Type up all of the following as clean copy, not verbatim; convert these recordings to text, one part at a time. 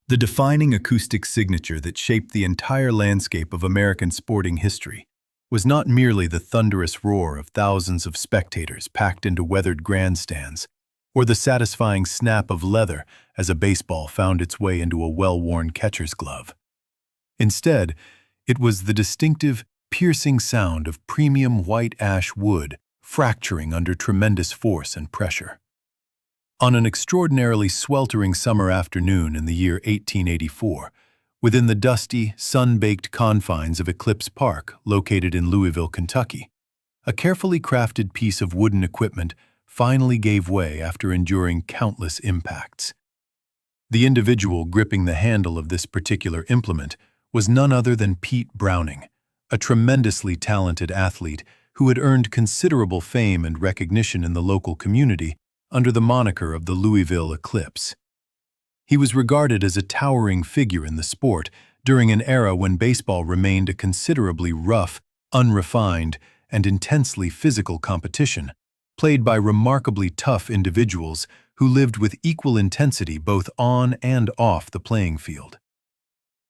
The defining acoustic signature that shaped the entire landscape of American sporting history was not merely the thunderous roar of thousands of spectators packed into weathered grandstands, or the satisfying snap of leather as a baseball found its way into a well-worn catcher's glove. Instead, it was the distinctive, piercing sound of premium white ash wood fracturing under tremendous force and pressure. On an extraordinarily sweltering summer afternoon in the year 1884, within the dusty, sun-baked confines of Eclipse Park, located in Louisville, Kentucky, a carefully crafted piece of wooden equipment finally gave way after enduring countless impacts. The individual gripping the handle of this particular implement was none other than Pete Browning, a tremendously talented athlete who had earned considerable fame and recognition in the local community under the moniker of the Louisville Eclipse. He was regarded as a towering figure in the sport during an era when baseball remained a considerably rough, unrefined, and intensely physical competition, played by remarkably tough individuals who lived with equal intensity both on and off the playing field.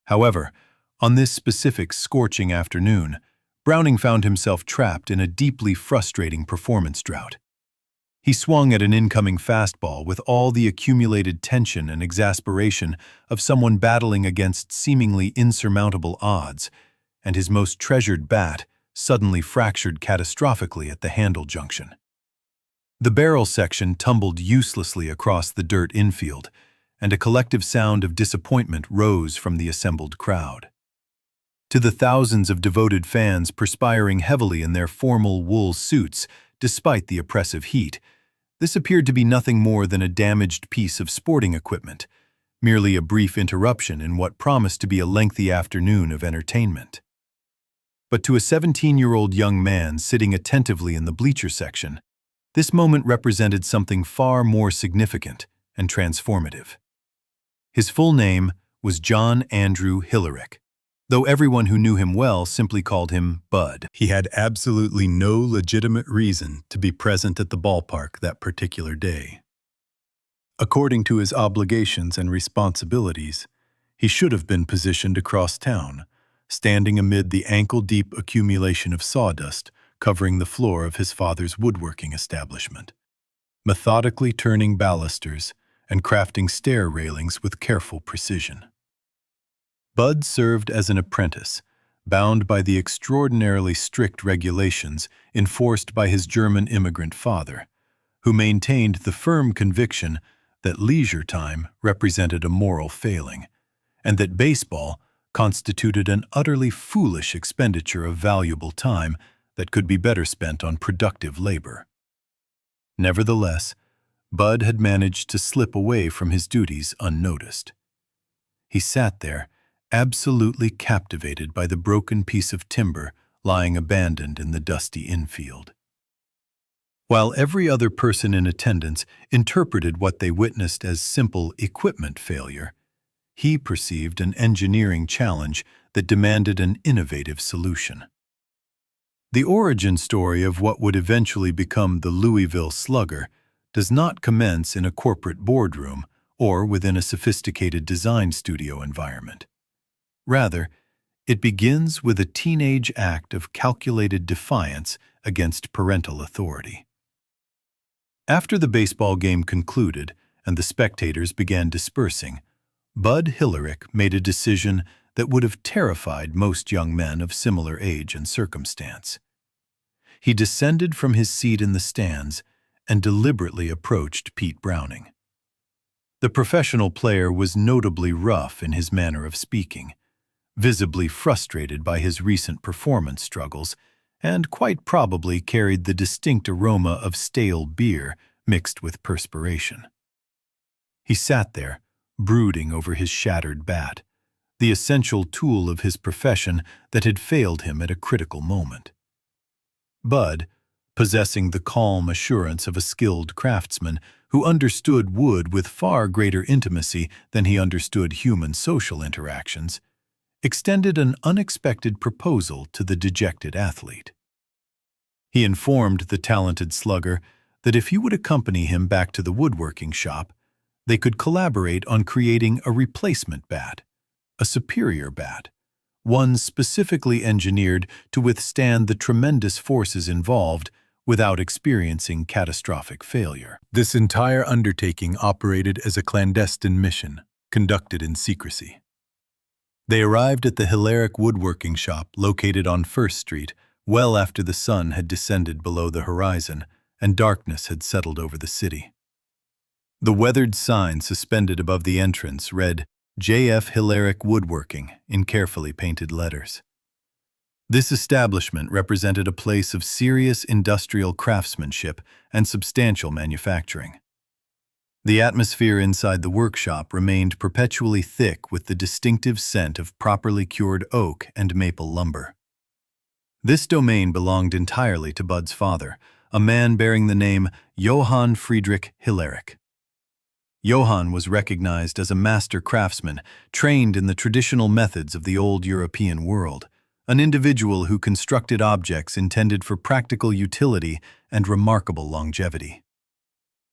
However, on this specific scorching afternoon, Browning found himself trapped in a deeply frustrating performance drought. He swung at an incoming fastball with all the accumulated tension and exasperation of someone battling against seemingly insurmountable odds, and his most treasured bat suddenly fractured catastrophically at the handle junction. The barrel section tumbled uselessly across the dirt infield, and a collective sound of disappointment rose from the assembled crowd. To the thousands of devoted fans perspiring heavily in their formal wool suits despite the oppressive heat, this appeared to be nothing more than a damaged piece of sporting equipment, merely a brief interruption in what promised to be a lengthy afternoon of entertainment. But to a 17-year-old young man sitting attentively in the bleacher section, this moment represented something far more significant and transformative. His full name was John Andrew Hillerich, though everyone who knew him well simply called him Bud. He had absolutely no legitimate reason to be present at the ballpark that particular day. According to his obligations and responsibilities, he should have been positioned across town, standing amid the ankle-deep accumulation of sawdust covering the floor of his father's woodworking establishment, methodically turning balusters and crafting stair railings with careful precision. Bud served as an apprentice, bound by the extraordinarily strict regulations enforced by his German immigrant father, who maintained the firm conviction that leisure time represented a moral failing, and that baseball constituted an utterly foolish expenditure of valuable time that could be better spent on productive labor. Nevertheless, Bud had managed to slip away from his duties unnoticed. He sat there, absolutely captivated by the broken piece of timber lying abandoned in the dusty infield. While every other person in attendance interpreted what they witnessed as simple equipment failure, he perceived an engineering challenge that demanded an innovative solution. The origin story of what would eventually become the Louisville Slugger does not commence in a corporate boardroom or within a sophisticated design studio environment. Rather, it begins with a teenage act of calculated defiance against parental authority. After the baseball game concluded and the spectators began dispersing, Bud Hillerich made a decision that would have terrified most young men of similar age and circumstance. He descended from his seat in the stands and deliberately approached Pete Browning. The professional player was notably rough in his manner of speaking, visibly frustrated by his recent performance struggles, and quite probably carried the distinct aroma of stale beer mixed with perspiration. He sat there, brooding over his shattered bat, the essential tool of his profession that had failed him at a critical moment. Bud, possessing the calm assurance of a skilled craftsman who understood wood with far greater intimacy than he understood human social interactions, extended an unexpected proposal to the dejected athlete. He informed the talented slugger that if he would accompany him back to the woodworking shop, they could collaborate on creating a replacement bat, a superior bat, one specifically engineered to withstand the tremendous forces involved without experiencing catastrophic failure. This entire undertaking operated as a clandestine mission, conducted in secrecy. They arrived at the Hillerich woodworking shop located on First Street well after the sun had descended below the horizon and darkness had settled over the city. The weathered sign suspended above the entrance read, J.F. Hillerich Woodworking, in carefully painted letters. This establishment represented a place of serious industrial craftsmanship and substantial manufacturing. The atmosphere inside the workshop remained perpetually thick with the distinctive scent of properly cured oak and maple lumber. This domain belonged entirely to Bud's father, a man bearing the name Johann Friedrich Hillerich. Johann was recognized as a master craftsman, trained in the traditional methods of the old European world, an individual who constructed objects intended for practical utility and remarkable longevity.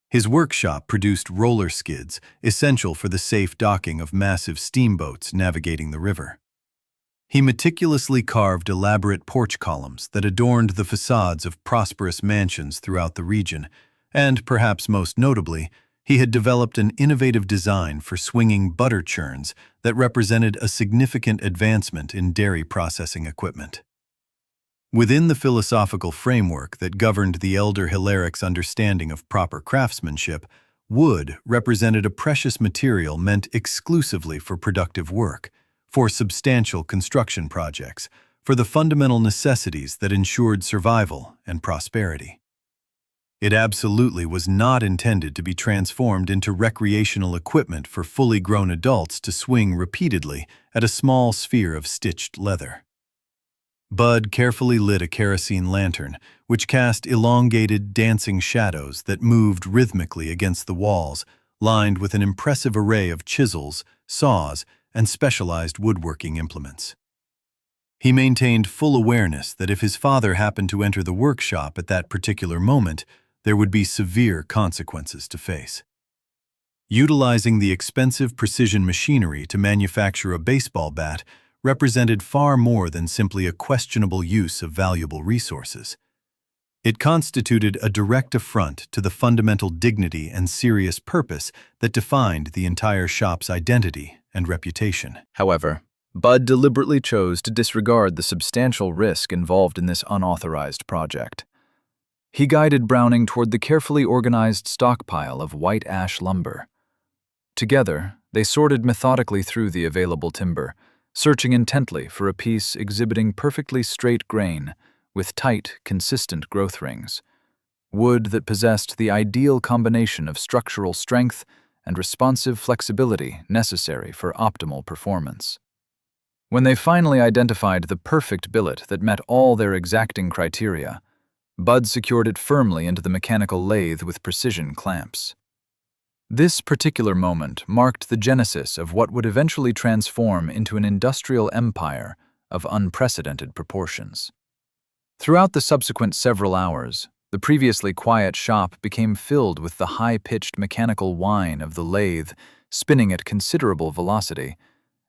His workshop produced roller skids, essential for the safe docking of massive steamboats navigating the river. He meticulously carved elaborate porch columns that adorned the facades of prosperous mansions throughout the region, and, perhaps most notably, he had developed an innovative design for swinging butter churns that represented a significant advancement in dairy processing equipment. Within the philosophical framework that governed the elder Hillerich's understanding of proper craftsmanship, wood represented a precious material meant exclusively for productive work, for substantial construction projects, for the fundamental necessities that ensured survival and prosperity. It absolutely was not intended to be transformed into recreational equipment for fully grown adults to swing repeatedly at a small sphere of stitched leather. Bud carefully lit a kerosene lantern, which cast elongated, dancing shadows that moved rhythmically against the walls, lined with an impressive array of chisels, saws, and specialized woodworking implements. He maintained full awareness that if his father happened to enter the workshop at that particular moment, there would be severe consequences to face. Utilizing the expensive precision machinery to manufacture a baseball bat represented far more than simply a questionable use of valuable resources. It constituted a direct affront to the fundamental dignity and serious purpose that defined the entire shop's identity and reputation. However, Bud deliberately chose to disregard the substantial risk involved in this unauthorized project. He guided Browning toward the carefully organized stockpile of white ash lumber. Together, they sorted methodically through the available timber, searching intently for a piece exhibiting perfectly straight grain with tight, consistent growth rings, wood that possessed the ideal combination of structural strength and responsive flexibility necessary for optimal performance. When they finally identified the perfect billet that met all their exacting criteria, Bud secured it firmly into the mechanical lathe with precision clamps. This particular moment marked the genesis of what would eventually transform into an industrial empire of unprecedented proportions. Throughout the subsequent several hours, the previously quiet shop became filled with the high-pitched mechanical whine of the lathe spinning at considerable velocity,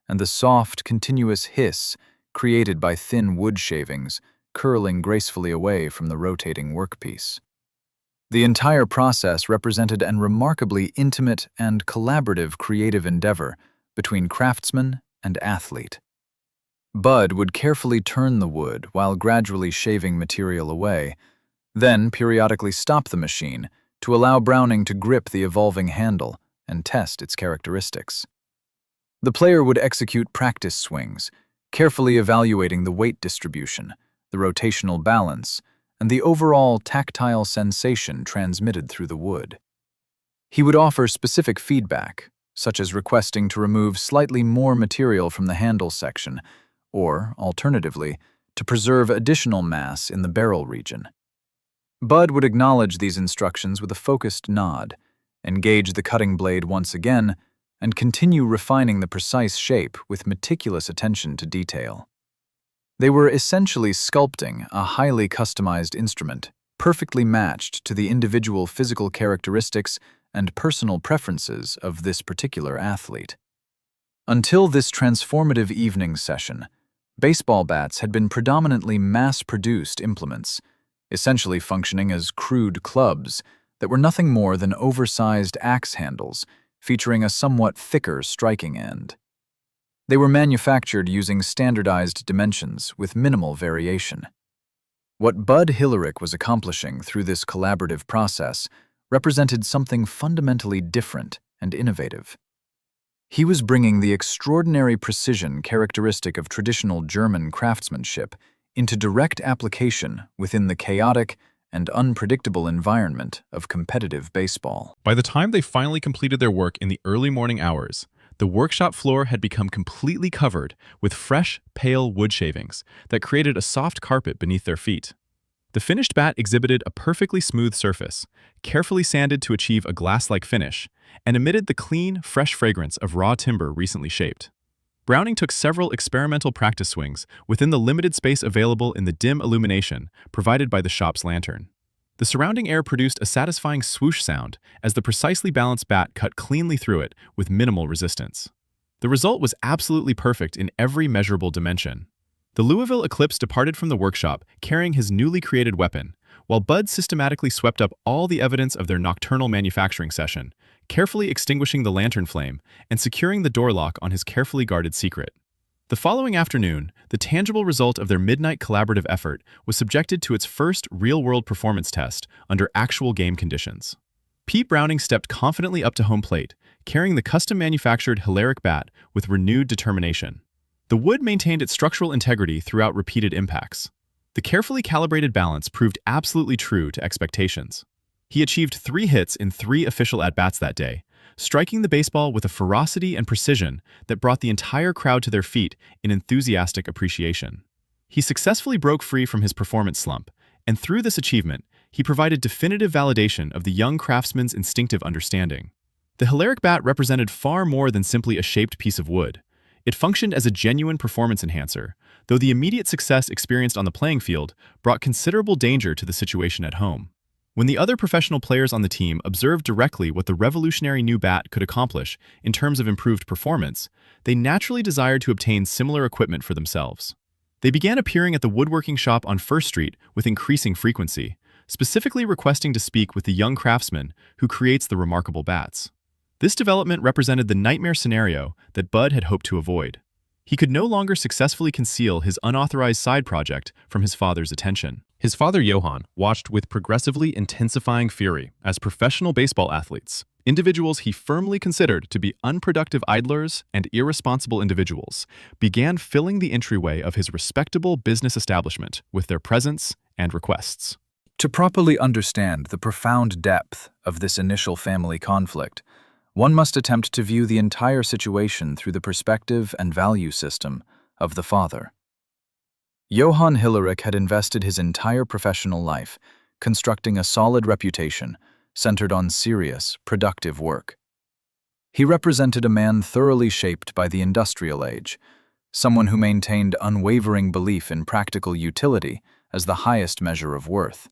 and the soft, continuous hiss created by thin wood shavings curling gracefully away from the rotating workpiece. The entire process represented an remarkably intimate and collaborative creative endeavor between craftsman and athlete. Bud would carefully turn the wood while gradually shaving material away, then periodically stop the machine to allow Browning to grip the evolving handle and test its characteristics. The player would execute practice swings, carefully evaluating the weight distribution, the rotational balance, and the overall tactile sensation transmitted through the wood. He would offer specific feedback, such as requesting to remove slightly more material from the handle section, or, alternatively, to preserve additional mass in the barrel region. Bud would acknowledge these instructions with a focused nod, engage the cutting blade once again, and continue refining the precise shape with meticulous attention to detail. They were essentially sculpting a highly customized instrument, perfectly matched to the individual physical characteristics and personal preferences of this particular athlete. Until this transformative evening session, baseball bats had been predominantly mass-produced implements, essentially functioning as crude clubs that were nothing more than oversized axe handles featuring a somewhat thicker striking end. They were manufactured using standardized dimensions with minimal variation. What Bud Hillerich was accomplishing through this collaborative process represented something fundamentally different and innovative. He was bringing the extraordinary precision characteristic of traditional German craftsmanship into direct application within the chaotic and unpredictable environment of competitive baseball. By the time they finally completed their work in the early morning hours, the workshop floor had become completely covered with fresh, pale wood shavings that created a soft carpet beneath their feet. The finished bat exhibited a perfectly smooth surface, carefully sanded to achieve a glass-like finish, and emitted the clean, fresh fragrance of raw timber recently shaped. Browning took several experimental practice swings within the limited space available in the dim illumination provided by the shop's lantern. The surrounding air produced a satisfying swoosh sound as the precisely balanced bat cut cleanly through it with minimal resistance. The result was absolutely perfect in every measurable dimension. The Louisville Eclipse departed from the workshop carrying his newly created weapon, while Bud systematically swept up all the evidence of their nocturnal manufacturing session, carefully extinguishing the lantern flame and securing the door lock on his carefully guarded secret. The following afternoon, the tangible result of their midnight collaborative effort was subjected to its first real-world performance test under actual game conditions. Pete Browning stepped confidently up to home plate, carrying the custom-manufactured Hillerich bat with renewed determination. The wood maintained its structural integrity throughout repeated impacts. The carefully calibrated balance proved absolutely true to expectations. He achieved 3 hits in 3 official at-bats that day, striking the baseball with a ferocity and precision that brought the entire crowd to their feet in enthusiastic appreciation. He successfully broke free from his performance slump, and through this achievement, he provided definitive validation of the young craftsman's instinctive understanding. The Hillerich bat represented far more than simply a shaped piece of wood. It functioned as a genuine performance enhancer, though the immediate success experienced on the playing field brought considerable danger to the situation at home. When the other professional players on the team observed directly what the revolutionary new bat could accomplish in terms of improved performance, they naturally desired to obtain similar equipment for themselves. They began appearing at the woodworking shop on First Street with increasing frequency, specifically requesting to speak with the young craftsman who creates the remarkable bats. This development represented the nightmare scenario that Bud had hoped to avoid. He could no longer successfully conceal his unauthorized side project from his father's attention. His father, Johann, watched with progressively intensifying fury as professional baseball athletes, individuals he firmly considered to be unproductive idlers and irresponsible individuals, began filling the entryway of his respectable business establishment with their presence and requests. To properly understand the profound depth of this initial family conflict, one must attempt to view the entire situation through the perspective and value system of the father. Johann Hillerich had invested his entire professional life constructing a solid reputation centered on serious, productive work. He represented a man thoroughly shaped by the industrial age, someone who maintained unwavering belief in practical utility as the highest measure of worth.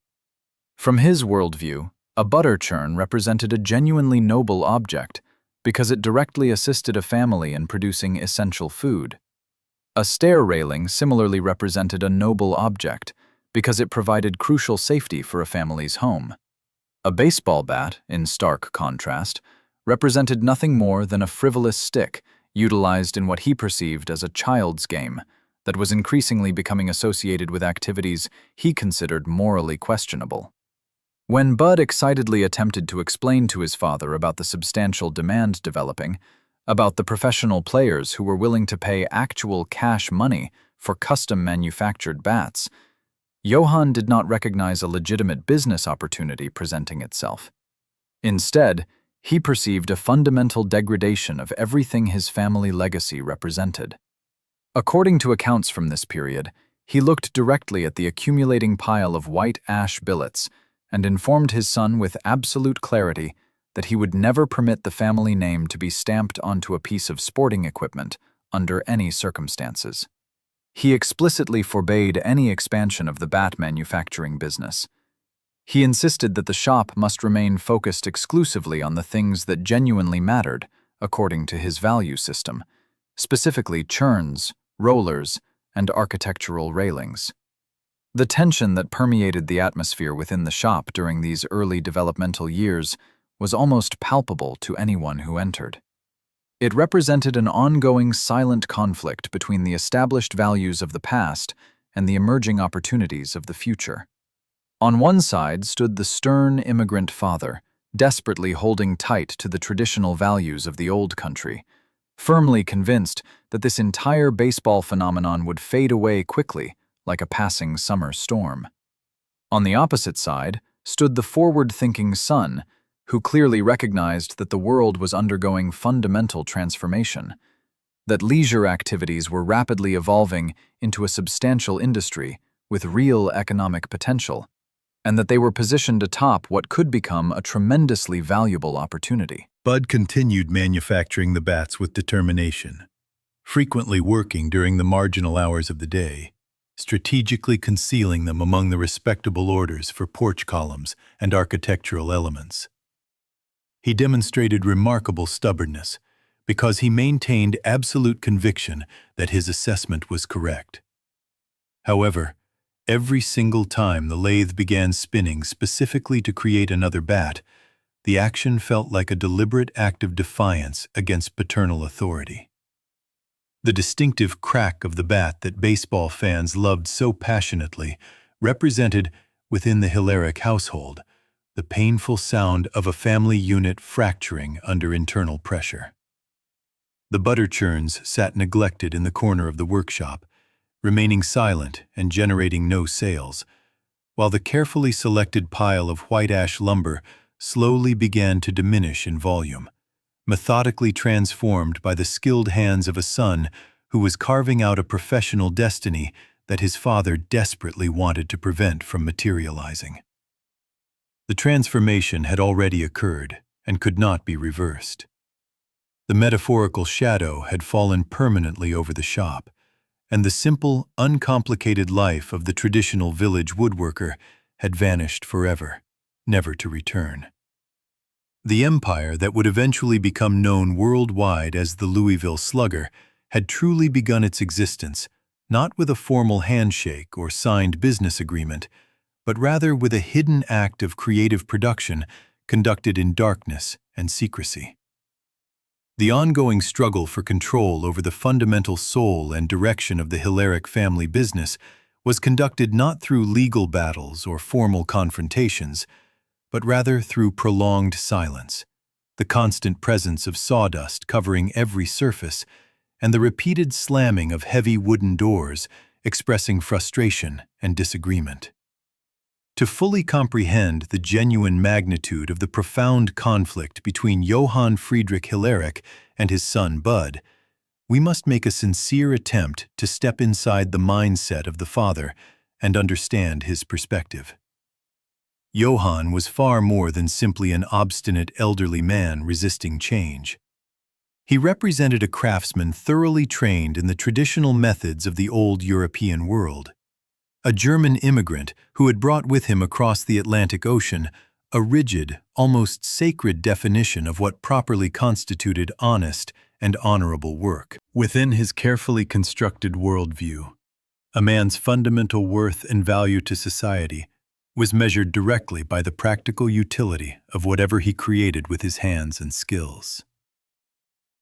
From his worldview, a butter churn represented a genuinely noble object because it directly assisted a family in producing essential food. A stair railing similarly represented a noble object because it provided crucial safety for a family's home. A baseball bat, in stark contrast, represented nothing more than a frivolous stick utilized in what he perceived as a child's game that was increasingly becoming associated with activities he considered morally questionable. When Bud excitedly attempted to explain to his father about the substantial demand developing, about the professional players who were willing to pay actual cash money for custom-manufactured bats, Johann did not recognize a legitimate business opportunity presenting itself. Instead, he perceived a fundamental degradation of everything his family legacy represented. According to accounts from this period, he looked directly at the accumulating pile of white ash billets and informed his son with absolute clarity that he would never permit the family name to be stamped onto a piece of sporting equipment under any circumstances. He explicitly forbade any expansion of the bat manufacturing business. He insisted that the shop must remain focused exclusively on the things that genuinely mattered, according to his value system, specifically churns, rollers, and architectural railings. The tension that permeated the atmosphere within the shop during these early developmental years was almost palpable to anyone who entered. It represented an ongoing silent conflict between the established values of the past and the emerging opportunities of the future. On one side stood the stern immigrant father, desperately holding tight to the traditional values of the old country, firmly convinced that this entire baseball phenomenon would fade away quickly, like a passing summer storm. On the opposite side stood the forward-thinking son, who clearly recognized that the world was undergoing fundamental transformation, that leisure activities were rapidly evolving into a substantial industry with real economic potential, and that they were positioned atop what could become a tremendously valuable opportunity. Bud continued manufacturing the bats with determination, frequently working during the marginal hours of the day, strategically concealing them among the respectable orders for porch columns and architectural elements. He demonstrated remarkable stubbornness because he maintained absolute conviction that his assessment was correct. However, every single time the lathe began spinning specifically to create another bat, the action felt like a deliberate act of defiance against paternal authority. The distinctive crack of the bat that baseball fans loved so passionately represented, within the Hillerich household, the painful sound of a family unit fracturing under internal pressure. The butter churns sat neglected in the corner of the workshop, remaining silent and generating no sales, while the carefully selected pile of white ash lumber slowly began to diminish in volume, methodically transformed by the skilled hands of a son who was carving out a professional destiny that his father desperately wanted to prevent from materializing. The transformation had already occurred and could not be reversed. The metaphorical shadow had fallen permanently over the shop, and the simple, uncomplicated life of the traditional village woodworker had vanished forever, never to return. The empire that would eventually become known worldwide as the Louisville Slugger had truly begun its existence, not with a formal handshake or signed business agreement, but rather with a hidden act of creative production conducted in darkness and secrecy. The ongoing struggle for control over the fundamental soul and direction of the Hillerich family business was conducted not through legal battles or formal confrontations, but rather through prolonged silence, the constant presence of sawdust covering every surface, and the repeated slamming of heavy wooden doors expressing frustration and disagreement. To fully comprehend the genuine magnitude of the profound conflict between Johann Friedrich Hillerich and his son Bud, we must make a sincere attempt to step inside the mindset of the father and understand his perspective. Johann was far more than simply an obstinate elderly man resisting change. He represented a craftsman thoroughly trained in the traditional methods of the old European world, a German immigrant who had brought with him across the Atlantic Ocean a rigid, almost sacred definition of what properly constituted honest and honorable work. Within his carefully constructed worldview, a man's fundamental worth and value to society was measured directly by the practical utility of whatever he created with his hands and skills.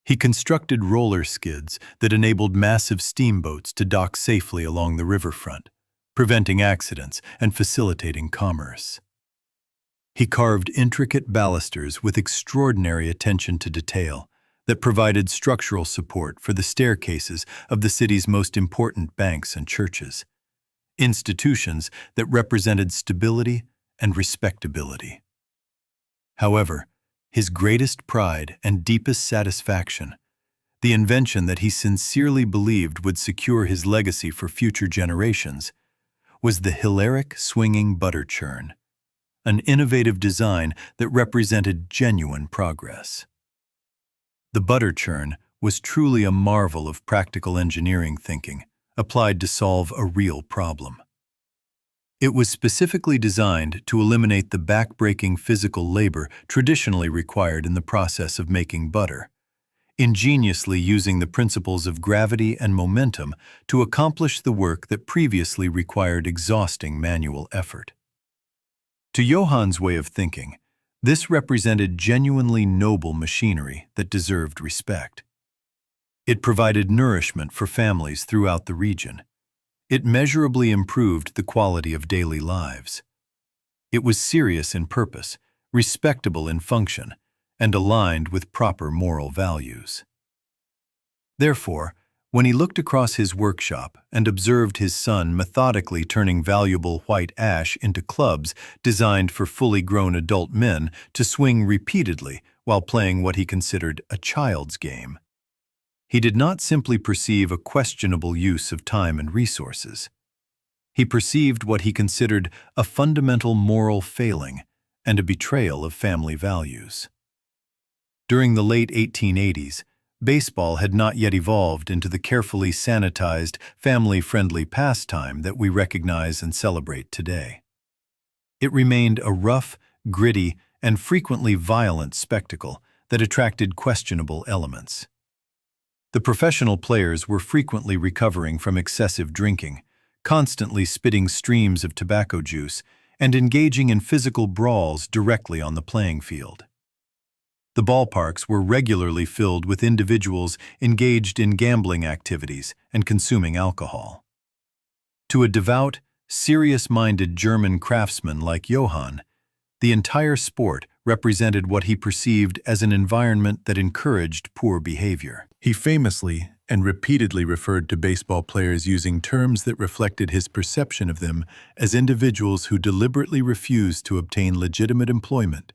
He constructed roller skids that enabled massive steamboats to dock safely along the riverfront, preventing accidents and facilitating commerce. He carved intricate balusters with extraordinary attention to detail that provided structural support for the staircases of the city's most important banks and churches, institutions that represented stability and respectability. However, his greatest pride and deepest satisfaction, the invention that he sincerely believed would secure his legacy for future generations, was the Hillerich swinging butter churn, an innovative design that represented genuine progress. The butter churn was truly a marvel of practical engineering thinking, applied to solve a real problem. It was specifically designed to eliminate the back-breaking physical labor traditionally required in the process of making butter, ingeniously using the principles of gravity and momentum to accomplish the work that previously required exhausting manual effort. To Johann's way of thinking, this represented genuinely noble machinery that deserved respect. It provided nourishment for families throughout the region. It measurably improved the quality of daily lives. It was serious in purpose, respectable in function, and aligned with proper moral values. Therefore, when he looked across his workshop and observed his son methodically turning valuable white ash into clubs designed for fully grown adult men to swing repeatedly while playing what he considered a child's game, he did not simply perceive a questionable use of time and resources. He perceived what he considered a fundamental moral failing and a betrayal of family values. During the late 1880s, baseball had not yet evolved into the carefully sanitized, family-friendly pastime that we recognize and celebrate today. It remained a rough, gritty, and frequently violent spectacle that attracted questionable elements. The professional players were frequently recovering from excessive drinking, constantly spitting streams of tobacco juice, and engaging in physical brawls directly on the playing field. The ballparks were regularly filled with individuals engaged in gambling activities and consuming alcohol. To a devout, serious-minded German craftsman like Johann, the entire sport represented what he perceived as an environment that encouraged poor behavior. He famously and repeatedly referred to baseball players using terms that reflected his perception of them as individuals who deliberately refused to obtain legitimate employment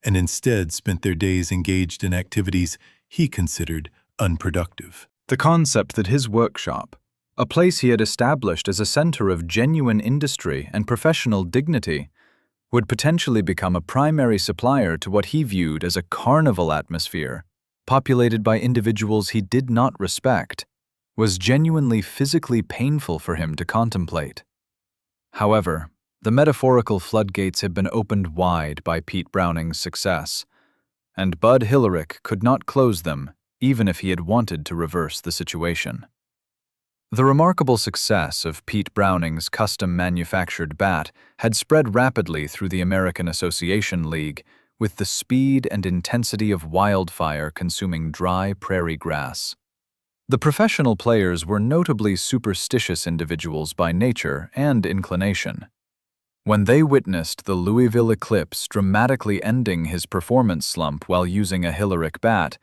and instead spent their days engaged in activities he considered unproductive. The concept that his workshop, a place he had established as a center of genuine industry and professional dignity, would potentially become a primary supplier to what he viewed as a carnival atmosphere, populated by individuals he did not respect, was genuinely physically painful for him to contemplate. However, the metaphorical floodgates had been opened wide by Pete Browning's success, and Bud Hillerich could not close them even if he had wanted to reverse the situation. The remarkable success of Pete Browning's custom-manufactured bat had spread rapidly through the American Association League, with the speed and intensity of wildfire consuming dry prairie grass. The professional players were notably superstitious individuals by nature and inclination. When they witnessed the Louisville Eclipse dramatically ending his performance slump while using a Hillerich bat,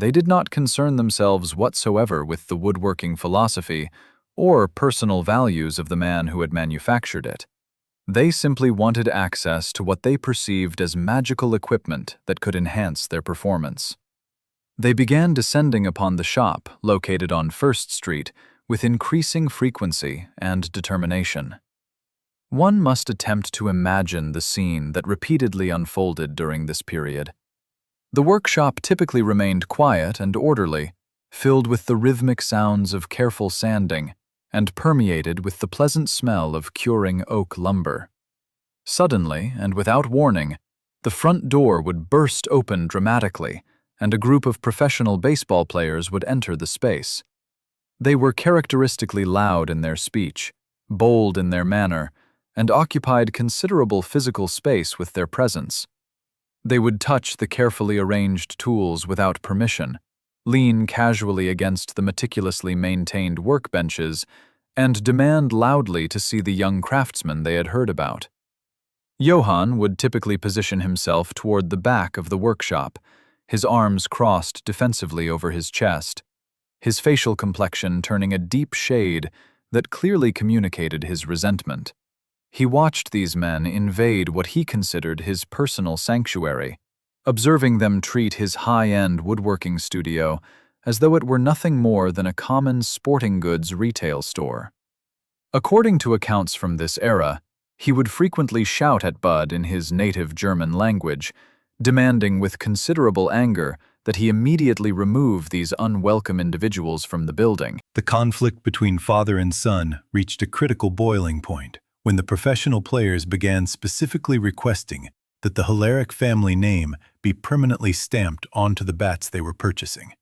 they did not concern themselves whatsoever with the woodworking philosophy or personal values of the man who had manufactured it. They simply wanted access to what they perceived as magical equipment that could enhance their performance. They began descending upon the shop, located on First Street, with increasing frequency and determination. One must attempt to imagine the scene that repeatedly unfolded during this period. The workshop typically remained quiet and orderly, filled with the rhythmic sounds of careful sanding, and permeated with the pleasant smell of curing oak lumber. Suddenly, and without warning, the front door would burst open dramatically, and a group of professional baseball players would enter the space. They were characteristically loud in their speech, bold in their manner, and occupied considerable physical space with their presence. They would touch the carefully arranged tools without permission, lean casually against the meticulously maintained workbenches, and demand loudly to see the young craftsman they had heard about. Johann would typically position himself toward the back of the workshop, his arms crossed defensively over his chest, his facial complexion turning a deep shade that clearly communicated his resentment. He watched these men invade what he considered his personal sanctuary, observing them treat his high-end woodworking studio as though it were nothing more than a common sporting goods retail store. According to accounts from this era, he would frequently shout at Bud in his native German language, demanding with considerable anger that he immediately remove these unwelcome individuals from the building. The conflict between father and son reached a critical boiling point when the professional players began specifically requesting that the Hillerich family name be permanently stamped onto the bats they were purchasing.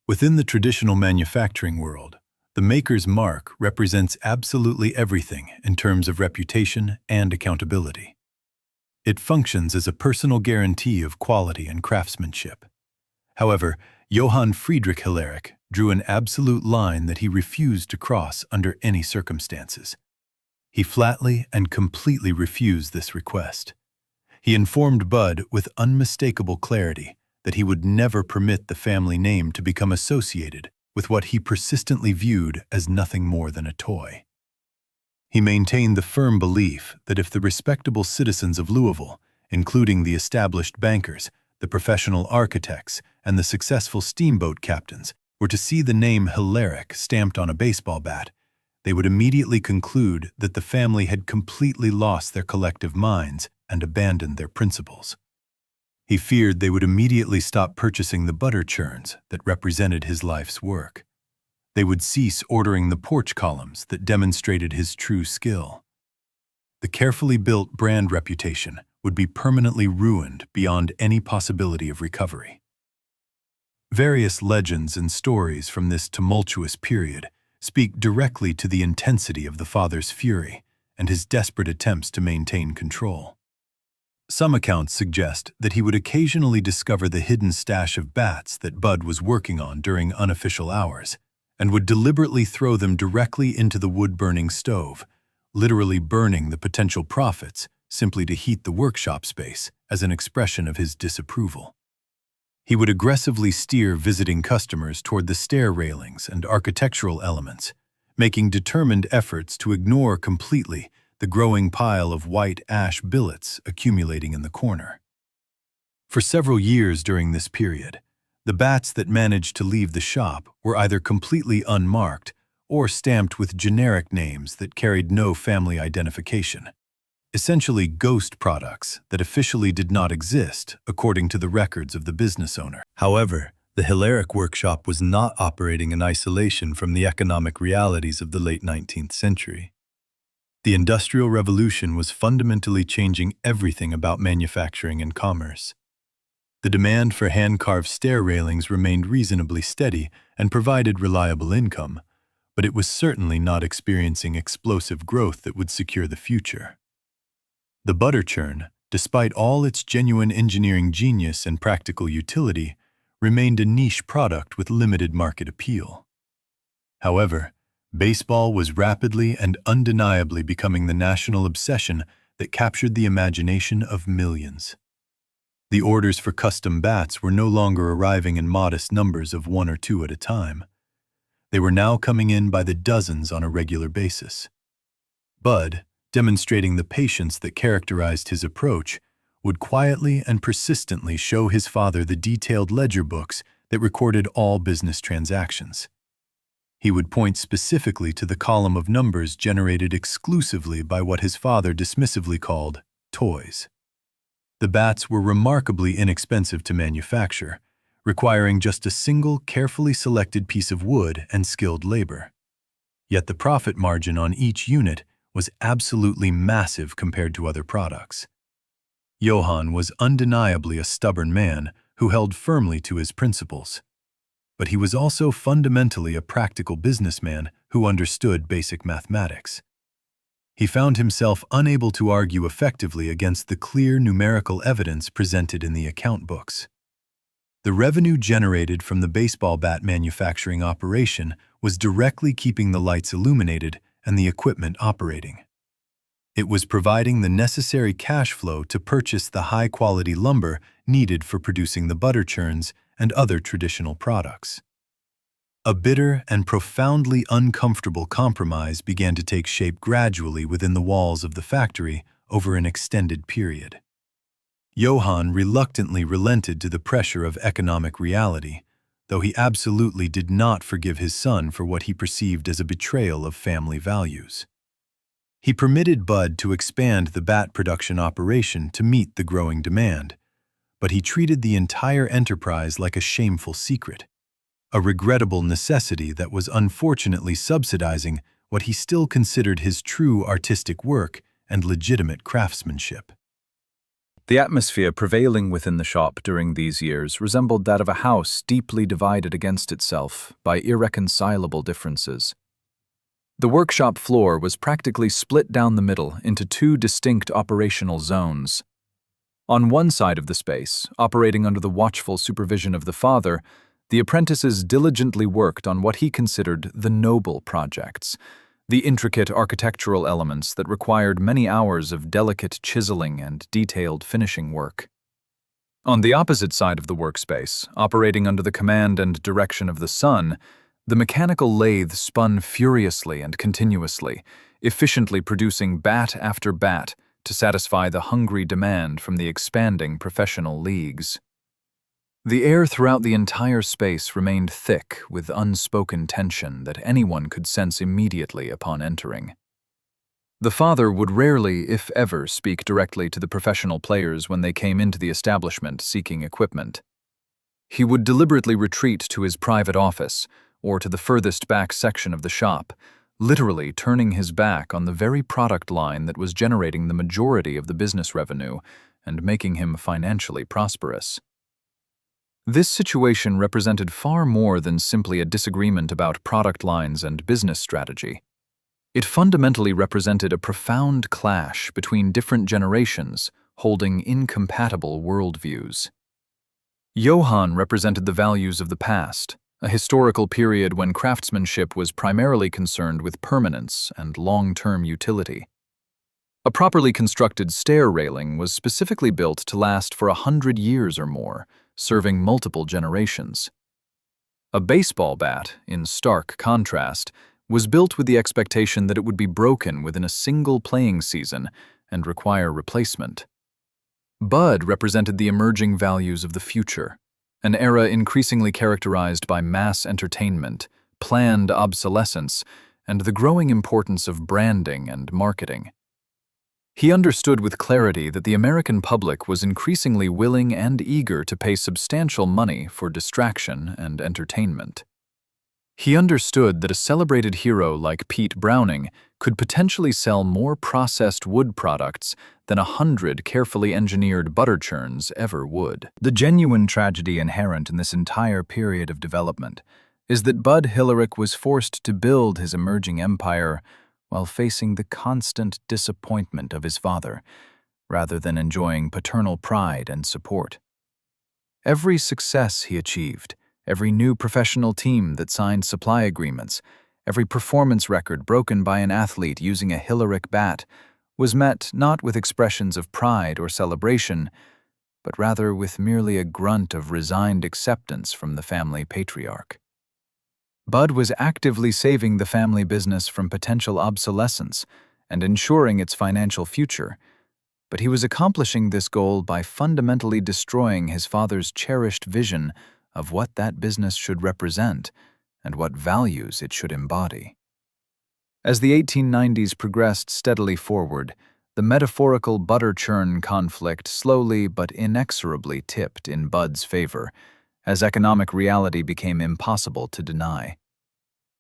Within the traditional manufacturing world, the maker's mark represents absolutely everything in terms of reputation and accountability. It functions as a personal guarantee of quality and craftsmanship. However, Johann Friedrich Hillerich drew an absolute line that he refused to cross under any circumstances. He flatly and completely refused this request. He informed Bud with unmistakable clarity that he would never permit the family name to become associated with what he persistently viewed as nothing more than a toy. He maintained the firm belief that if the respectable citizens of Louisville, including the established bankers, the professional architects, and the successful steamboat captains, were to see the name Hillerich stamped on a baseball bat, they would immediately conclude that the family had completely lost their collective minds and abandoned their principles. He feared they would immediately stop purchasing the butter churns that represented his life's work. They would cease ordering the porch columns that demonstrated his true skill. The carefully built brand reputation would be permanently ruined beyond any possibility of recovery. Various legends and stories from this tumultuous period speak directly to the intensity of the father's fury and his desperate attempts to maintain control. Some accounts suggest that he would occasionally discover the hidden stash of bats that Bud was working on during unofficial hours, and would deliberately throw them directly into the wood-burning stove, literally burning the potential profits simply to heat the workshop space as an expression of his disapproval. He would aggressively steer visiting customers toward the stair railings and architectural elements, making determined efforts to ignore completely the growing pile of white ash billets accumulating in the corner. For several years during this period, the bats that managed to leave the shop were either completely unmarked or stamped with generic names that carried no family identification, essentially ghost products that officially did not exist according to the records of the business owner. However, the Hillerich workshop was not operating in isolation from the economic realities of the late 19th century. The Industrial Revolution was fundamentally changing everything about manufacturing and commerce. The demand for hand-carved stair railings remained reasonably steady and provided reliable income, but it was certainly not experiencing explosive growth that would secure the future. The butter churn, despite all its genuine engineering genius and practical utility, remained a niche product with limited market appeal. However, baseball was rapidly and undeniably becoming the national obsession that captured the imagination of millions. The orders for custom bats were no longer arriving in modest numbers of 1 or 2 at a time. They were now coming in by the dozens on a regular basis. Bud, demonstrating the patience that characterized his approach, would quietly and persistently show his father the detailed ledger books that recorded all business transactions. He would point specifically to the column of numbers generated exclusively by what his father dismissively called toys. The bats were remarkably inexpensive to manufacture, requiring just a single carefully selected piece of wood and skilled labor. Yet the profit margin on each unit was absolutely massive compared to other products. Johann was undeniably a stubborn man who held firmly to his principles. But he was also fundamentally a practical businessman who understood basic mathematics. He found himself unable to argue effectively against the clear numerical evidence presented in the account books. The revenue generated from the baseball bat manufacturing operation was directly keeping the lights illuminated and the equipment operating. It was providing the necessary cash flow to purchase the high-quality lumber needed for producing the butter churns and other traditional products. A bitter and profoundly uncomfortable compromise began to take shape gradually within the walls of the factory over an extended period. Johann reluctantly relented to the pressure of economic reality, though he absolutely did not forgive his son for what he perceived as a betrayal of family values. He permitted Bud to expand the bat production operation to meet the growing demand, but he treated the entire enterprise like a shameful secret, a regrettable necessity that was unfortunately subsidizing what he still considered his true artistic work and legitimate craftsmanship. The atmosphere prevailing within the shop during these years resembled that of a house deeply divided against itself by irreconcilable differences. The workshop floor was practically split down the middle into two distinct operational zones. On one side of the space, operating under the watchful supervision of the father, the apprentices diligently worked on what he considered the noble projects, the intricate architectural elements that required many hours of delicate chiseling and detailed finishing work. On the opposite side of the workspace, operating under the command and direction of the son, the mechanical lathe spun furiously and continuously, efficiently producing bat after bat to satisfy the hungry demand from the expanding professional leagues. The air throughout the entire space remained thick with unspoken tension that anyone could sense immediately upon entering. The father would rarely, if ever, speak directly to the professional players when they came into the establishment seeking equipment. He would deliberately retreat to his private office or to the furthest back section of the shop, literally turning his back on the very product line that was generating the majority of the business revenue and making him financially prosperous. This situation represented far more than simply a disagreement about product lines and business strategy. It fundamentally represented a profound clash between different generations holding incompatible worldviews. Johann represented the values of the past, a historical period when craftsmanship was primarily concerned with permanence and long-term utility. A properly constructed stair railing was specifically built to last for 100 years or more, serving multiple generations. A baseball bat, in stark contrast, was built with the expectation that it would be broken within a single playing season and require replacement. Bud represented the emerging values of the future, an era increasingly characterized by mass entertainment, planned obsolescence, and the growing importance of branding and marketing. He understood with clarity that the American public was increasingly willing and eager to pay substantial money for distraction and entertainment. He understood that a celebrated hero like Pete Browning could potentially sell more processed wood products than 100 carefully engineered butter churns ever would. The genuine tragedy inherent in this entire period of development is that Bud Hillerich was forced to build his emerging empire while facing the constant disappointment of his father, rather than enjoying paternal pride and support. Every success he achieved, every new professional team that signed supply agreements, every performance record broken by an athlete using a Hillerich bat, was met not with expressions of pride or celebration, but rather with merely a grunt of resigned acceptance from the family patriarch. Bud was actively saving the family business from potential obsolescence and ensuring its financial future, but he was accomplishing this goal by fundamentally destroying his father's cherished vision of what that business should represent and what values it should embody. As the 1890s progressed steadily forward, the metaphorical butter churn conflict slowly but inexorably tipped in Bud's favor, as economic reality became impossible to deny.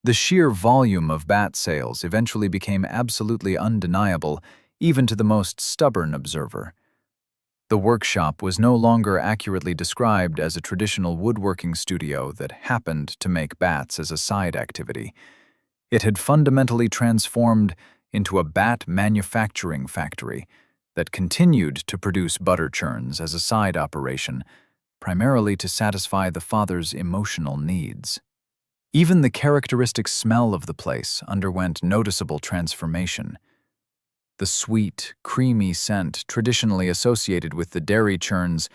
The sheer volume of bat sales eventually became absolutely undeniable, even to the most stubborn observer. The workshop was no longer accurately described as a traditional woodworking studio that happened to make bats as a side activity. It had fundamentally transformed into a bat manufacturing factory that continued to produce butter churns as a side operation, primarily to satisfy the father's emotional needs. Even the characteristic smell of the place underwent noticeable transformation. The sweet, creamy scent traditionally associated with the dairy churns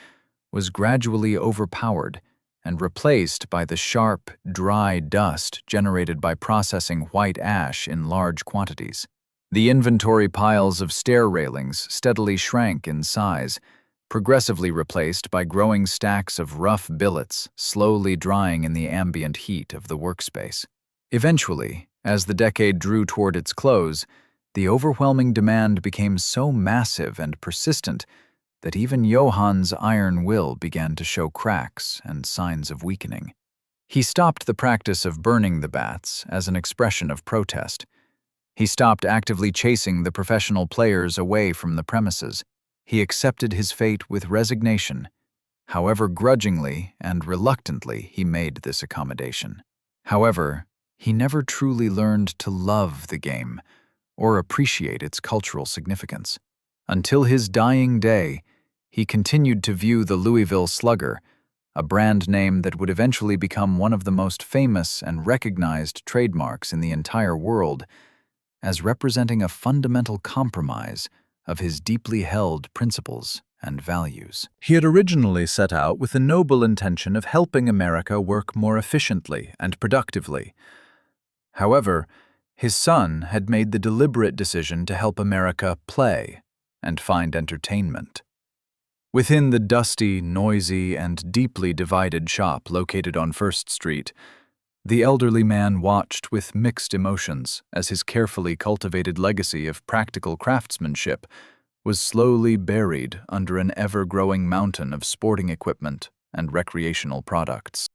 was gradually overpowered and replaced by the sharp, dry dust generated by processing white ash in large quantities. The inventory piles of stair railings steadily shrank in size, progressively replaced by growing stacks of rough billets slowly drying in the ambient heat of the workspace. Eventually, as the decade drew toward its close, the overwhelming demand became so massive and persistent that even Johann's iron will began to show cracks and signs of weakening. He stopped the practice of burning the bats as an expression of protest, He stopped actively chasing the professional players away from the premises. He accepted his fate with resignation. However grudgingly and reluctantly he made this accommodation. However, he never truly learned to love the game or appreciate its cultural significance. Until his dying day, he continued to view the Louisville Slugger, a brand name that would eventually become one of the most famous and recognized trademarks in the entire world, as representing a fundamental compromise of his deeply held principles and values. He had originally set out with the noble intention of helping America work more efficiently and productively. However, his son had made the deliberate decision to help America play and find entertainment. Within the dusty, noisy, and deeply divided shop located on First Street, the elderly man watched with mixed emotions as his carefully cultivated legacy of practical craftsmanship was slowly buried under an ever-growing mountain of sporting equipment and recreational products.